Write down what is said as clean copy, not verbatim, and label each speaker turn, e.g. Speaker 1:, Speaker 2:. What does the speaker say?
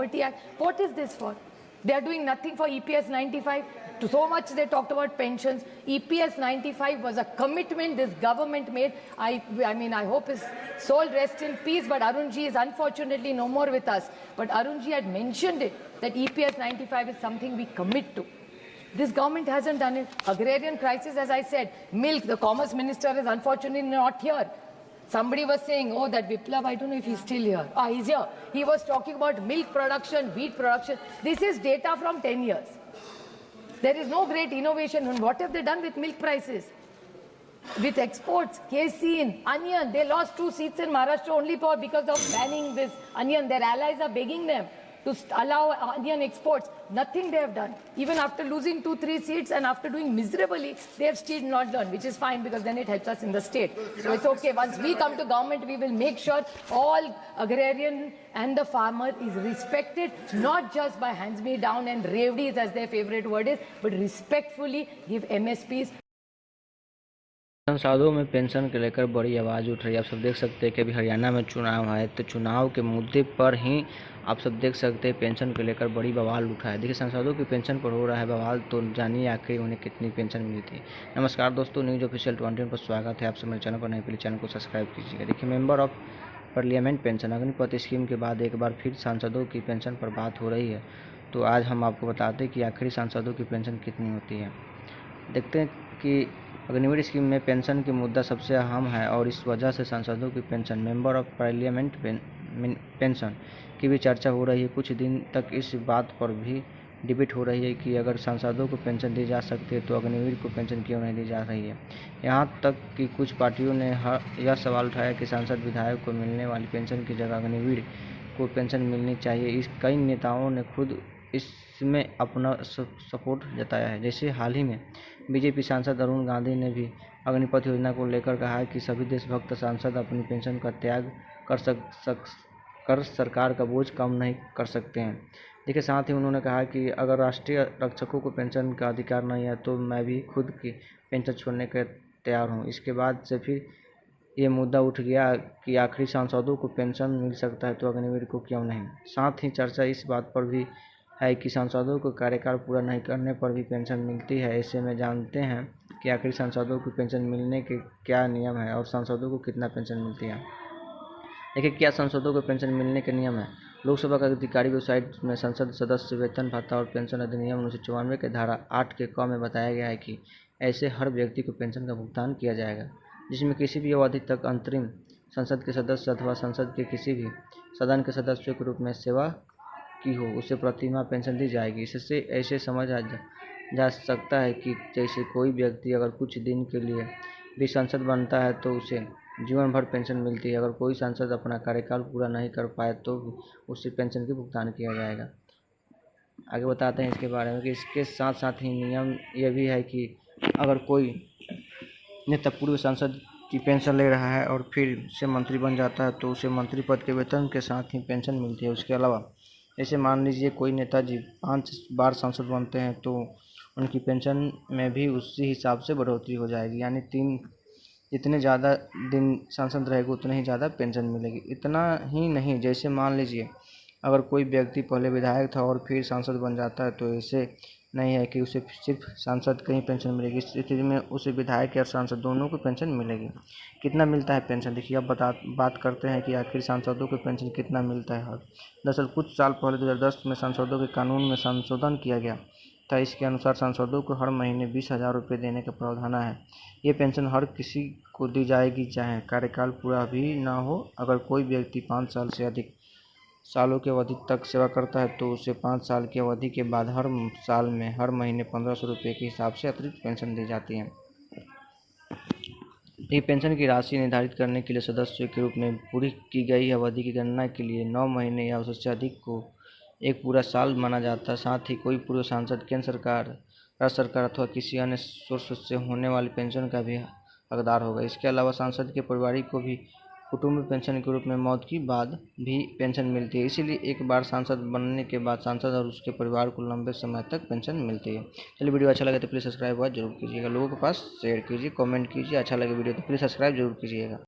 Speaker 1: Poverty Act. What is this for? They are doing nothing for EPS 95. So much they talked about pensions. EPS 95 was a commitment this government made. I mean, I hope his soul rests in peace, but Arunji is unfortunately no more with us. But Arunji had mentioned it, that EPS 95 is something we commit to. This government hasn't done it. Agrarian crisis, as I said, milk, the commerce minister is unfortunately not here. Somebody was saying, oh, that Biplab, I don't know if he's still here. He's here. He was talking about milk production, wheat production. This is data from 10 years. There is no great innovation. And what have they done with milk prices? With exports, casein, onion, they lost 2 seats in Maharashtra only because of banning this onion. Their allies are begging them to allow onion exports. Nothing they have done. Even after losing 2-3 seats and after doing miserably, they have still not done, which is fine because then it helps us in the state. So it's okay. Once we come to government, we will make sure all agrarian and the farmer is respected, not just by hands me down and revdis as their favorite word is, but respectfully give MSPs.
Speaker 2: संसदों में pension को लेकर बड़ी आवाज़ उठ रही है। आप सब देख सकते हैं कि अभी हरियाणा में चुनाव है, तो चुनाव के मुद्दे पर ही आप सब देख सकते हैं पेंशन को लेकर बड़ी बवाल उठा है। देखिए, सांसदों की पेंशन पर हो रहा है बवाल, तो जानिए आखिर उन्हें कितनी पेंशन मिलती है। नमस्कार दोस्तों, न्यूज़ ऑफिशियल 21 पर स्वागत है। आप सब मेरे चैनल पर नए, पहले चैनल को सब्सक्राइब कीजिएगा। देखिए, member of parliament pension Agnipath scheme के बाद एक बार फिर सांसदों की पेंशन पर बात हो रही है। तो आज हम आपको बताते हैं कि आखिर सांसदों की पेंशन कितनी होती है। देखते हैं कि अग्निवीर स्कीम में पेंशन की मुद्दा सबसे अहम है और इस वजह से सांसदों की pension, member of parliament pension की भी चर्चा हो रही है। कुछ दिन तक इस बात पर भी डिबेट हो रही है कि अगर सांसदों को पेंशन दी जा सकती है तो अग्निवीर को पेंशन क्यों नहीं दी जा रही है। यहाँ तक कि कुछ पार्टियों ने यह सवाल उठाया कि सांसद विधायक को मिलने वाली पेंशन की जगह अग्निवीर को पेंशन मिलनी चाहिए। कई नेताओं ने खुद इसमें अपना सपोर्ट जताया है। जैसे हाल ही में बीजेपी सांसद अरुण गांधी ने भी अग्निपथ योजना को लेकर कहा है कि सभी देशभक्त सांसद अपनी पेंशन का त्याग कर सरकार का बोझ कम नहीं कर सकते हैं। देखिए, साथ ही उन्होंने कहा कि अगर राष्ट्रीय रक्षकों को पेंशन का अधिकार नहीं है तो मैं भी खुद की पेंशन छोड़ने के तैयार हूँ। इसके बाद से फिर ये मुद्दा उठ गया कि आखिरी सांसदों को पेंशन मिल सकता है तो अग्निवीर को क्यों नहीं। साथ ही चर्चा इस बात पर भी है कि सांसदों को कार्यकाल पूरा नहीं करने पर भी पेंशन मिलती है। ऐसे में जानते हैं कि आखिर सांसदों को पेंशन मिलने के क्या नियम है और सांसदों को कितना पेंशन मिलती है। देखिए, क्या सांसदों को पेंशन मिलने के नियम है। लोकसभा का अधिकारी वेबसाइट में संसद सदस्य वेतन भत्ता और पेंशन अधिनियम 1994 के धारा 8 के क में बताया गया है कि ऐसे हर व्यक्ति को पेंशन का भुगतान किया जाएगा जिसमें किसी भी अवधि तक अंतरिम संसद के सदस्य अथवा संसद के किसी भी सदन के सदस्यों के रूप में सेवा की हो, उसे प्रतिमाह पेंशन दी जाएगी। इससे ऐसे समझा जा सकता है कि जैसे कोई व्यक्ति अगर कुछ दिन के लिए भी सांसद बनता है तो उसे जीवन भर पेंशन मिलती है। अगर कोई सांसद अपना कार्यकाल पूरा नहीं कर पाए तो उसे पेंशन की भुगतान किया जाएगा। आगे बताते हैं इसके बारे में कि इसके साथ साथ ही नियम यह भी है कि अगर कोई नेता पूर्व सांसद की पेंशन ले रहा है और फिर से मंत्री बन जाता है तो उसे मंत्री पद के वेतन के साथ ही पेंशन मिलती है। उसके अलावा जैसे मान लीजिए कोई नेताजी 5 बार सांसद बनते हैं तो उनकी पेंशन में भी उसी हिसाब से बढ़ोतरी हो जाएगी, यानी जितने ज़्यादा दिन सांसद रहेगा उतने ही ज़्यादा पेंशन मिलेगी। इतना ही नहीं, जैसे मान लीजिए अगर कोई व्यक्ति पहले विधायक था और फिर सांसद बन जाता है तो ऐसे नहीं है कि उसे सिर्फ सांसद की ही पेंशन मिलेगी। इस स्थिति में उसे विधायक और सांसद दोनों को पेंशन मिलेगी। कितना मिलता है पेंशन, देखिए अब बात करते हैं कि आखिर सांसदों को पेंशन कितना मिलता है। दरअसल कुछ साल पहले 2010 में सांसदों के कानून में संशोधन किया गया था। इसके अनुसार सांसदों को हर महीने 20,000 रुपये देने का प्रावधान है। ये पेंशन हर किसी को दी जाएगी चाहे कार्यकाल पूरा भी ना हो। अगर कोई व्यक्ति 5 साल से अधिक सालों की अवधि तक सेवा करता है तो उसे 5 साल की अवधि के बाद हर साल में हर महीने 1500 रुपये के हिसाब से अतिरिक्त पेंशन दी जाती है। ये पेंशन की राशि निर्धारित करने के लिए सदस्यों के रूप में पूरी की गई अवधि की गणना के लिए 9 महीने या उससे अधिक को एक पूरा साल माना जाता है। साथ ही कोई पूर्व सांसद केंद्र सरकार, राज्य सरकार अथवा किसी अन्य सोर्स से होने वाली पेंशन का भी हकदार होगा। इसके अलावा सांसद के परिवार को भी कुटुंब पेंशन के रूप में मौत के बाद भी पेंशन मिलती है। इसीलिए एक बार सांसद बनने के बाद सांसद और उसके परिवार को लंबे समय तक पेंशन मिलती है। चलिए, वीडियो अच्छा लगे तो प्लीज़ सब्सक्राइब जरूर कीजिएगा, लोगों के पास शेयर कीजिए, कमेंट कीजिए। अच्छा लगे वीडियो तो प्लीज़ सब्सक्राइब जरूर कीजिएगा।